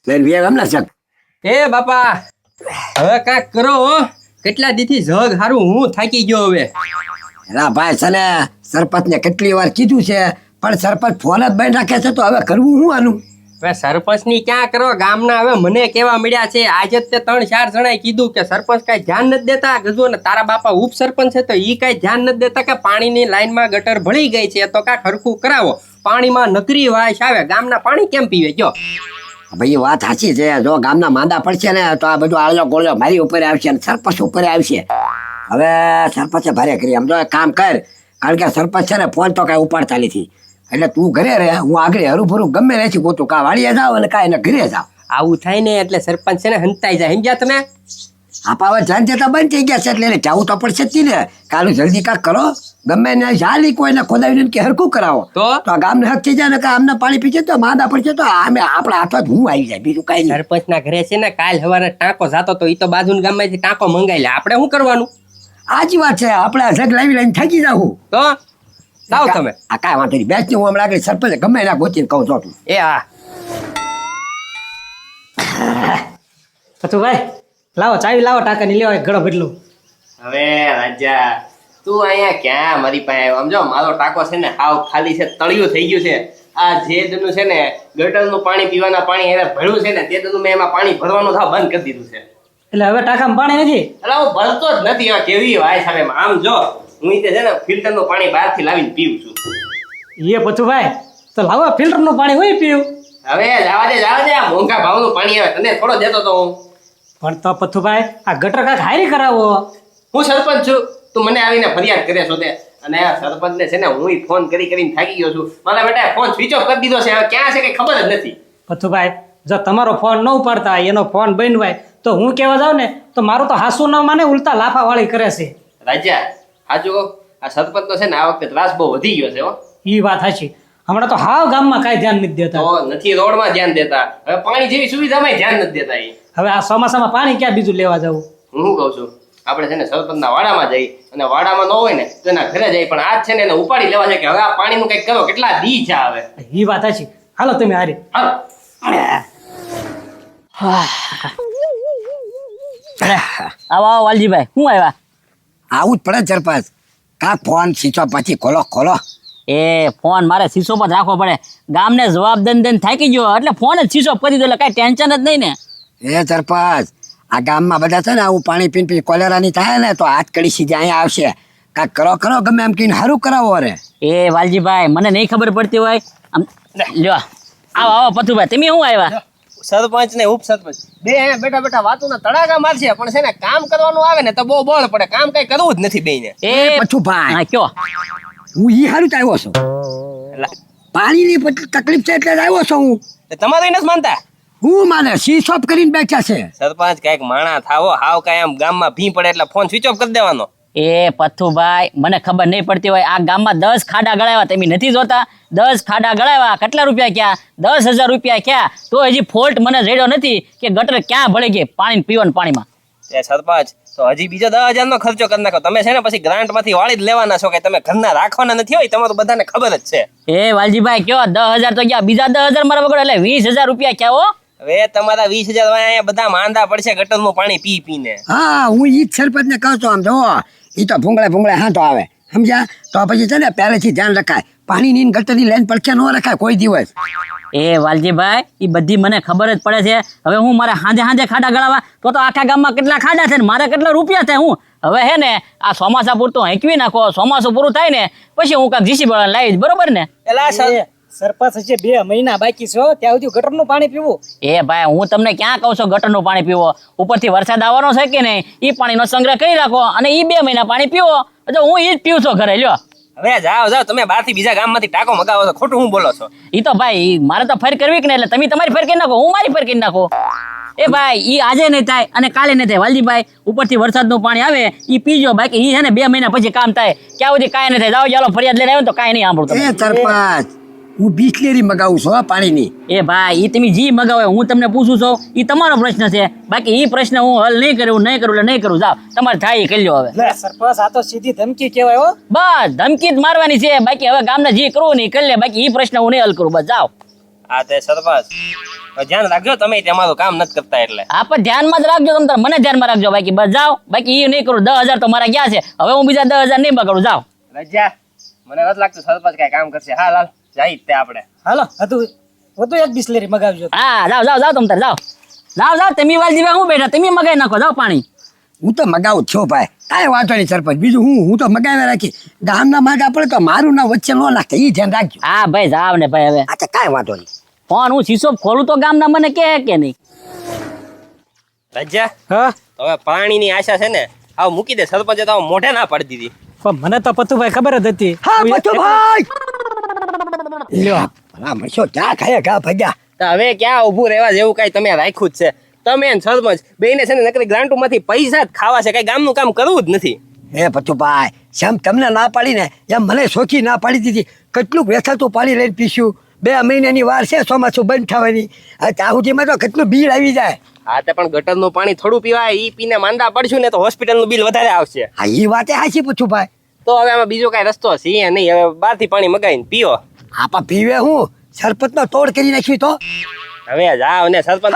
લઈને વ્યા હમણાં શક. એ બાપા હવે કાંઈક કરો હો. કેટલા દીથી જગ હારું હું થાકી ગયો હવે. એલા ભાઈ છે ને સરપંચને કેટલી વાર કીધું છે પણ સરપંચ ફોન જ બંધ રાખે છે તો હવે કરવું શું આનું? હવે સરપંચની ક્યાં કરો, ગામના હવે મને કેવા મળ્યા છે. આજે જ તે 3-4 જણાએ કીધું કે સરપંચ કાંઈ ધ્યાન નથી દેતા. ગજુ ને તારા બાપા ઉપસરપંચ છે તો ઈ કાંઈ ધ્યાન નથી દેતા કે પાણીની લાઈનમાં ગટર ભળી ગઈ છે તો કાંઈક હરખું કરાવો. પાણીમાં નકરી વાસ આવે, ગામના પાણી કેમ પીવે કયો? ભાઈ વાત સાચી છે. જો ગામના માંદા પડશે ને તો આ બધું આળો ગોળો મારી ઉપર આવશે અને સરપંચ ઉપર આવશે. હવે સરપંચે ભારે કરી. આમ જો એક કામ કર, કારણ કે સરપંચ છે ને ફોન તો કાંઈ ઉપાડતા નથી. એટલે તું ઘરે રહે, હું આગળ હરું ભરું ગમે નથી ગોતું. કા વાડીએ જાવ અને કા એને ઘરે જાવ. આવું થાય ને એટલે સરપંચ છે ને હંતાઈ જાય. સમજ્યા તમે? આપા હવે જાણ જતા બંધ થઈ ગયા છે એટલે એને જવું તો પડશે જ ને. કાલું જલ્દી કાંક કરો. ગમે ને જાલી કોઈને ખોદાવીને કે હરખું કરાવો તો આ ગામને હક થઈ જાય ને કે આમને પાણી પીછે તો માંદા પડશે તો આમે આપણા હાથ જ હું આવી જાય, બીજું કાંઈ નહીં. સરપંચના ઘરે છે ને કાલ સવારે ટાંકો જાતો તો ઈ તો બાજુના ગામમાંથી ટાંકો મંગાઈ લે. આપણે શું કરવાનું? આજી વાત છે. આપણે જગ લાવી લઈને થાકી જાવું. તો જાઓ તમે. આ કાંઈ વાંધો નહીં. બેસ હું હમણાં આગળ સરપંચ ગમે એના ગોતીને કહું છું. એ હા પથુ ભાઈ લાવો ચાવી લાવો, ટાંકાની લેવાય ઘણો બદલું. હવે રાજા તું અહીંયા ક્યાં મારી પાસે આવ્યો? આમ જો મારો ટાંકો છે ને હાવ ખાલી છે, તળિયું થઈ ગયું છે. આ જે દનું છે ને ગટરનું પાણી પીવાના પાણી એને ભર્યું છે ને તે દનું મેં એમાં પાણી ભરવાનું થાવ બંધ કરી દીધું છે. એટલે હવે ટાંકામાં પાણી નથી. એટલે હું ભરતો જ નથી. હવે કેવી વાય સામે આમ જો હું ઈ તે છે ને ફિલ્ટરનું પાણી બહારથી લાવીને પીવું છું. એ પથુ ભાઈ તો લાવો ફિલ્ટરનું પાણી હોય પીવું. હવે જવા દે આ મોંઘા ભાવનું પાણી આવે તને થોડો દેતો તો હું. પણ તો પથુ ભાઈ આ ગટર કાંઈક હારી કરાવો. હું સરપંચ છું, તું મને આવીને ફરિયાદ કરે છો તે. અને આ સરપંચને છે ને હું ફોન કરીને થાકી ગયો છું. મારા બેટા ફોન સ્વિચ ઓફ કરી દીધો છે. હવે ક્યાં છે કઈ ખબર જ નથી. પથુ ભાઈ જો તમારો ફોન ન ઉપાડતા એનો ફોન બંધ હોય તો હું કહેવા જાઉં ને તો મારું તો હાસુ ન માને, ઉલટા લાફા વાળી કરે છે. રાજા હાજુ આ સરપંચ તો છે ને આ વખતે ત્રાસ બહુ વધી ગયો છે હો. એ વાત સાચી. હમણાં તો હાવ ગામમાં કાંઈ ધ્યાન નથી દેતા. તો નથી રોડમાં ધ્યાન દેતા, હવે પાણી જેવી સુવિધામાં ધ્યાન નથી દેતા. હવે આ ચોમાસામાં પાણી ક્યાં બીજું લેવા જવું? હું શું કહું છું, આપણે છે ને સરપંચના વાડામાં જઈ અને વાડામાં ન હોય ને તો એના ઘરે જઈ. પણ આજ છે ને એને ઉપાડી લેવા છે કે હવે આ પાણીનું કંઈક કરો. કેટલા દી છે હવે. એ વાત સાચી. હાલો તમે હારી. હાલો. આવો વાલજીભાઈ, શું આવ્યા? આવું જ પડે સરપંચ. કાંક ફોન સ્વિચ ઓફ પછી ખોલો. એ ફોન મારે શીશો પર રાખવો પડે. ગામને જવાબ દઈને થાકી ગયો એટલે ફોન જ શીશો કરી દીધો એટલે કાંઈ ટેન્શન જ નહીં ને. એ સરપંચ આ ગામમાં બધા છે ને આવું પાણી પીને કોલેરાની થાય ને તો હાથ કડી સીધી અહીંયા આવશે. કાંક કરો ગમે એમ કહીને સારું કરાવો. અરે એ વાલજીભાઈ મને નહીં ખબર પડતી હોય આમ લ્યો. આવો પથુભાઈ, તમે શું આવ્યા? સરપંચ ને ઉપસરપંચ બે અહીંયા બેઠા વાતોના તડાકા મારશે પણ છે ને કામ કરવાનું આવે ને તો બહુ બળ પડે. કામ કઈ કરવું જ નથી બેયને. એ પછું ભાઈ હા કયો. હું ઈ હારું જ આવ્યો છું. પાણીની તકલીફ છે એટલે જ આવ્યો છું હું. તમારું નથી માનતા? હું માને સ્વિચ ઓફ કરીને બેઠા છે. સરપંચ કઈક માણા થાવો. હાવ કઈ આમ ગામમાં ભી પડે એટલે ફોન સ્વિચ ઓફ કરી દેવાનો. એ પથ્થુભાઈ મને ખબર નહીં પડતી હોય. આ ગામમાં 10 ખાડા ગળાવ્યા, તમે નથી જોતા? 10 ખાડા ગળાવ્યા, કેટલા રૂપિયા ક્યાં? 10,000 રૂપિયા ક્યાં? તો હજી ફોલ્ટ મને જડ્યો નથી કે ગટર ક્યાં ભળી ગઈ પાણી પીવાનું પાણીમાં. એ સરપંચ તો હજી બીજો 10,000 નો ખર્ચો કરી નાખો. તમે છે ને પછી ગ્રાન્ટ માંથી વાળી જ લેવાના છો કે તમે ઘરના રાખવાના નથી હોય. તમારું બધાને ખબર જ છે. એ વાલજીભાઈ કયો 10,000 તો ગયા, બીજા 10,000 મારા વગર એટલે 20,000 રૂપિયા ક્યાં હો? હવે તમારા 20,000 અહીંયા બધા માંદા પડશે ગટરનું પાણી પીને. હા હું ઈ જ સરપંચ ને કહું છું. આમ જો ઈ તો ભૂંગળે હાંતો આવે સમજ્યા. તો પછી છે ને પહેલેથી ધ્યાન રખાય. પાણીની ગટરની લાઈન પડખે ન રખાય કોઈ દિવસ. એ વાલજીભાઈ એ બધી મને ખબર જ પડે છે. હવે હું મારે હાંજે ખાડા ગળાવા તો આખા ગામમાં કેટલા ખાડા છે ને મારે કેટલા રૂપિયા થાય. હું હવે હે ને આ ચોમાસા પૂરતું હેંકવી નાખો. ચોમાસું પૂરું થાય ને પછી હું કાંઈક જીસી બળા લાવીશ, બરોબર ને? સરપંચ હજી 2 મહિના બાકી છે ત્યાં સુધી ગટરનું પાણી પીવું. એ ભાઈ હું તમને ક્યાં કહું છું ગટરનું પાણી પીવો? ઉપરથી વરસાદ આવવાનો છે કે નહીં, એ પાણીનો સંગ્રહ કરી રાખો અને એ 2 મહિના પાણી પીવો. તો હું એ જ પીવું છું ઘરે. લ્યો હવે જાઓ તમે બહારથી બીજા ગામમાંથી ટાંકો મગાવો છો. ખોટું હું બોલો છો? એ તો ભાઈ મારે તો ફેર કરવી કે ને એટલે તમે તમારી ફેર કરી નાખો, હું મારી ફેર કરી નાખો. એ ભાઈ ઈ આજે નહીં થાય અને કાલે નહીં થાય. વાલજીભાઈ ઉપરથી વરસાદનું પાણી આવે ઈ પીજો, બાકી ઈ છે ને 2 મહિના પછી કામ થાય. ક્યાં સુધી કાંઈ નહીં થાય. જાઓ ચાલો ફરિયાદ લઈને આવ્યો તો કાંઈ નહીં સાંભળું. એ સરપંચ હું બિસ્લેરી મગાવું છું પાણીની. એ ભાઈ ઈ તમે જી મગાવો હું તમને પૂછું છું ઈ તમારો પ્રશ્ન છે. બાકી ઈ પ્રશ્ન હું હલ નહીં કરું એટલે નહીં કરું. જાઓ તમારે થાય એ કરી લો. હવે સરપંચ આ તો સીધી ધમકી કહેવાય હો. બસ ધમકી જ મારવાની છે. બાકી હવે ગામને જે કરવું નહીં કરી લે. બાકી ઈ પ્રશ્ન હું નહીં હલ કરું. બસ જાઓ. આ તે સરપંચ ધ્યાન રાખજો તમે તમારું કામ નથી કરતા એટલે આ પણ ધ્યાનમાં જ રાખજો તમે તાર, મને ધ્યાનમાં રાખજો બાકી બસ જાઓ, બાકી એ નહીં કરું. 10,000 તો મારા ગયા છે, હવે હું બીજા 10,000 નહીં બગાડું. જાઓ. રજા મને નથી લાગતું સરપંચ કઈ કામ કરશે. હા લાલ જાય તે આપણે હાલો હતું એક બિસ્લેરી મગાવજો. હા જાઓ તમે તાર જાઓ. તમે વાલજીભાઈ હું બેઠા, તમે મગાઈ નાખો. જાઓ પાણી. હું તો મગાવું જ છું ભાઈ, કાંઈ વાંધો નહીં સરપંચ. બીજું હું તો મગાવ્યા રાખી. ગામના માંદા પડે તો મારું ના વચ્ચે ન નાખતા, એ ધ્યાન રાખજો. હા ભાઈ જાવ ને ભાઈ. હવે અચ્છા કાંઈ વાંધો નહીં. ફોન હું શીશો ખોલું તો ગામના મને કે નહીં. રજા હા હવે પાણીની આશા છે ને આવ મૂકી દે. સરપંચે તો આવું મોઢે ના પાડી દીધી. પણ મને તો પતુભાઈ ખબર જ હતી. હા પતુભાઈ લ્યો ભલા મળશો ક્યાં ખાયા ઘા ભગ્યા. તો હવે ક્યાં ઊભું રહેવા જેવું કઈ તમે રાખ્યું જ છે. તમે ને સરપંચ બેને છે ને નકરી ગ્રાન્ટમાંથી પૈસા જ ખાવા છે, કઈ ગામનું કામ કરવું જ નથી. હે પતુભાઈ જેમ તમને ના પાડીને એમ મને સોખી ના પાડી દીધી. કેટલું વેચાતું પાણી લઈને પીશું. 2 મહિનાની વાર છે ચોમાસું બંધ થવાની. હવે ત્યાં સુધીમાં તો કેટલું બિલ આવી જાય. હા તે પણ ગટરનું પાણી થોડું પીવાય. ઈ પીને માંદા પડશું ને તો હોસ્પિટલનું બિલ વધારે આવશે. હા એ વાતે હાચી પતુભાઈ. તો હવે આમાં બીજો કઈ રસ્તો છે નહીં. હવે બહારથી પાણી મગાવીને પીઓ. આપા પીવે હું સરપંચનો તોડ કરી નાખ્યું તો. હવે જાવ ને સરપંચ.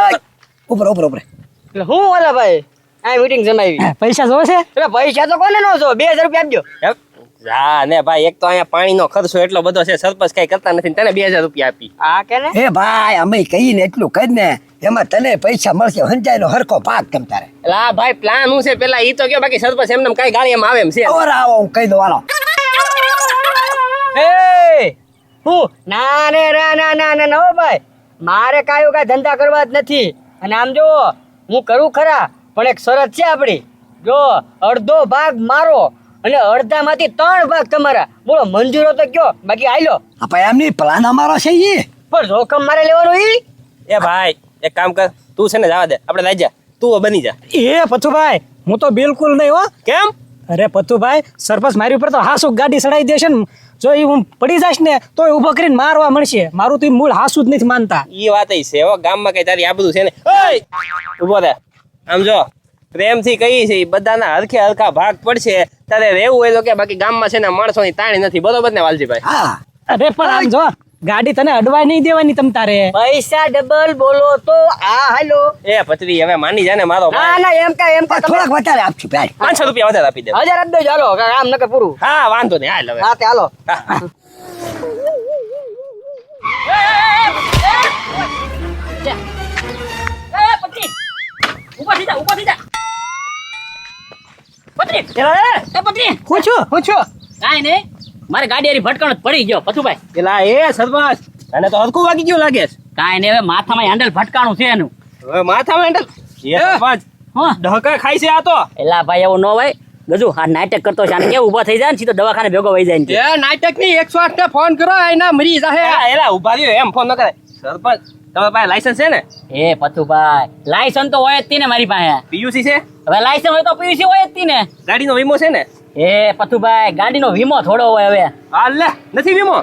ઉપર એટલે હું ઓલા ભાઈ આ મીટિંગ જમાવી. પૈસા જોશે? એટલે પૈસા તો કોને નો છો, 2000 રૂપિયા આપજો. જા ને ભાઈ, એક તો અહીંયા પાણીનો ખર્ચો એટલો બધો છે, સરપંચ કઈ કરતા નથી, તને 2000 રૂપિયા આપી. આ કે ને એ ભાઈ અમે કહીને એટલું કરી ને એમાં તને પૈસા મળશે. હંચાઈનો હરકો ભાગ તમ તારે. એટલે આ ભાઈ પ્લાન શું છે પેલા ઈ તો કયો, બાકી સરપંચ એમને કઈ ગાડી એમ આવે એમ છે. ઓર આવો હું કહી દઉં હાલો. એ હું ના રે ના હો ભાઈ, મારે કાયો કાંઈ ધંધા કરવા જ નથી. અને આમ જો હું કરું ખરા, પણ એક શરત છે આપણી. જો અડધો ભાગ મારો અને અડધામાંથી 3 ભાગ તમારા. બોલો મંજૂર હો તો કયો, બાકી આયલો. આપા એમની પ્લાન અમારો છે ઈ. પણ જોખમ મારે લેવાનું ઈ. એ ભાઈ એક કામ કર, તું છે ને જવા દે, આપણે લઈ જા, તું બની જા. એ પતુભાઈ હું તો બિલકુલ નહીં હો. કેમ? અરે પતુભાઈ સરપંચ મારી ઉપર તો હાસુ ગાડી ચડાવી દેશે ને. જો એ હું પડી જઈશ ને તો ઊભો કરીને મારવા મળશે. મારું તો ઈ મૂળ હાસુ જ નથી માનતા. ઈ વાત છે હો, ગામમાં કઈ તારી આબરૂ છે ને. ઓય ઊભો રહે. આમ જો પ્રેમથી કહી છે, બધાના હરખે હરખા ભાગ પડશે. તારે રહેવું હોય તો કે, બાકી ગામમાં છે ને માણસોની તાણી નથી. બરોબર ને વાલજીભાઈ? હા અરે પણ આમ જો ગાડી તને અડવાય નહીં દેવાની તમ તારે. પૈસા ડબલ બોલો તો આ હાલો. એ પતરી હવે માની જા ને મારો ના ભાઈ. ના એમ કાંઈ તમે થોડાક વધારે આપશું ભાઈ. 500 રૂપિયા વધારે આપી દે. 1000 આપી દેજો. હાલો કામ નકર પૂરું. હા વાંધો નહીં, હાલ હવે. હા તે હાલો. હું છું કાંઈ નહીં, મારે ગાડી હારી ભટકણ જ પડી ગયો પથુભાઈ. પેલા એ સરપંચ અને તો હરખું વાગી ગયું લાગે છે. કાંઈ નહીં, હવે માથામાં હેન્ડલ ભટકાણું છે એનું. હવે માથામાં હેન્ડલ. એ સરપંચ હા ઢહકા ખાય છે આ તો. એલા ભાઈ એવું ન હોય. ગજુ આ નાટક કરતો છે, આને કેવું ઊભો થઈ જાય ને સીધો દવાખાને ભેગો વહી જાય ને. એ નાટક ની 108 ને ફોન કરો, એના મરી જાહે. એલા ઉભા રહ્યો, એમ ફોન ન કરે. સરપંચ તમારા પાસે લાયસન્સ છે ને? એ પથુભાઈ લાયસન્સ તો હોય જ તી ને મારી પાસે. પીયુસી છે? હવે લાયસન્સ હોય તો પીયુસી હોય જ તી ને. ગાડીનો વીમો છે ને? એ પથુભાઈ ગાડીનો વીમો થોડો હોય હવે. હાલ લે, નથી વીમો?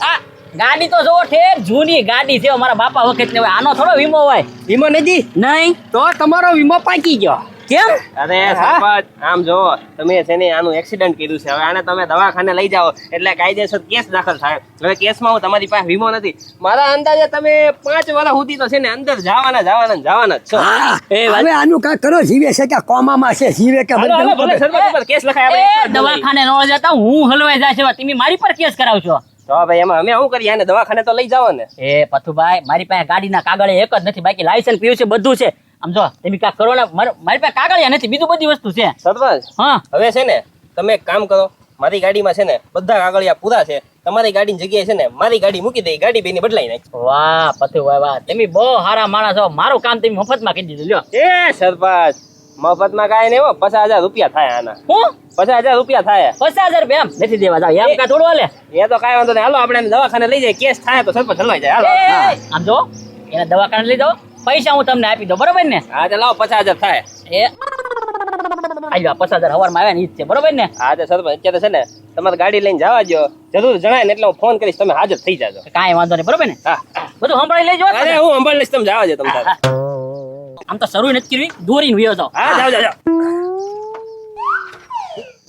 આ ગાડી તો જો ઠેર જૂની ગાડી છે, મારા બાપા વખત ને હોય. આનો થોડો વીમો હોય. વીમો નથી? નહીં તો તમારો વીમો પાકી ગયો. કેમ? અરે સરપંચ આમ જો તમે છે ને આનું એક્સિડન્ટ કર્યું છે. હવે આને તમે દવાખાને લઈ જાઓ એટલે કાયદેસર કેસ દાખલ થાય. હવે કેસમાં હું તમારી પાસે વીમો નથી. મારા અંદાજે તમે 5 વર્ષ સુધી તો છે ને અંદર જવાના જ છો. હા એ વાત- હવે આનું કાંઈ કરો. જીવે છે કે કોમામાં છે, જીવે કે હાલો, હાલો, ભલે બંધ. સરપંચ ઉપર કેસ લખાય એ આપણે. દવાખાને ન જતા હું હલવાઈ જાય છે, તમે મારી પર કેસ કરાવશો. તો ભાઈ એમાં અમે શું કરીએ? આને દવાખાને તો લઈ જાઓ ને. એ પથુભાઈ મારી પાસે ગાડીના કાગળ એક જ નથી, બાકી લાયસન્સ પીયુસી બધું છે. આમ જો તમે કાંઈક કરો ને, મારી પાસે કાગળિયા નથી, બીજું બધી વસ્તુ છે. સરપંચ હા હવે છે ને તમે એક કામ કરો, મારી ગાડીમાં છે ને બધા કાગળિયા પૂરા છે. તમારી ગાડીની જગ્યાએ છે ને મારી ગાડી મૂકી દે, ગાડી બેની બદલાઈ નાખ. વાહ પથુભાઈ વાહ, તમે બહુ સારા માણસ છો. મારું કામ તમે મફતમાં કરી દીધું. લ્યો એ સરપંચ મફતમાં કાંઈ નહીં હો, 50,000 રૂપિયા થાય આના. હું 50,000 રૂપિયા થાય. 50,000 રૂપિયા એમ નથી દેવા. જાવ એમ કા થોડું હાલે. એ તો કાંઈ વાંધો નહીં, હાલો આપણે એને દવાખાને લઈ જાય. કેસ થાય તો સરપંચ હલવાઈ જાય. હાલો. એ, આમ જો એને દવાખાને લઈ જાઓ, પૈસા હું તમને આપી દઉં, બરોબર ને? હા તો લાવો 50,000 થાય. એ આજો 50,000 હવારમાં આવ્યા ને ઈ જ છે, બરોબર ને? હા તો સરપંચ અત્યારે છે ને તમારે ગાડી લઈને જવા દો. જરૂર જણાય ને એટલે હું ફોન કરીશ, તમે હાજર થઈ જાજો. કાંઈ વાંધો નહીં, બરોબર ને? હા બધું સંભાળી લેજો. અરે હું સંભાળ લઈશ, તમે જવા દો તમે તારે. આમ તો શરૂ નથી કરવી, દોરીને વયો જાઓ. હા જાઓ જાઓ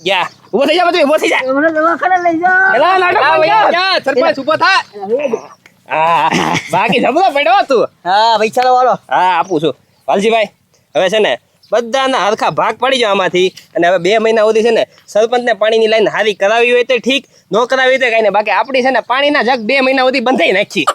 યા ઉભો થઈ જા, બધું ઉભો થઈ જા. મને દવાખાને લઈ જાઓ. એલા લાડો જા સરપંચ ઉભો થા. હા બાકી જબરો પડ્યો તું. હા પૈસા લો વાળો. હા આપું છું વાલજીભાઈ. હવે છે ને બધાના હરખા ભાગ પડી જાવ આમાંથી. અને હવે 2 મહિના સુધી છે ને સરપંચને પાણીની લાઈન હારી કરાવી હોય તો ઠીક, ન કરાવી હોય તો કાંઈ નહીં. બાકી આપણી છે ને પાણીના જગ 2 મહિના સુધી બંધાઈ નાખી.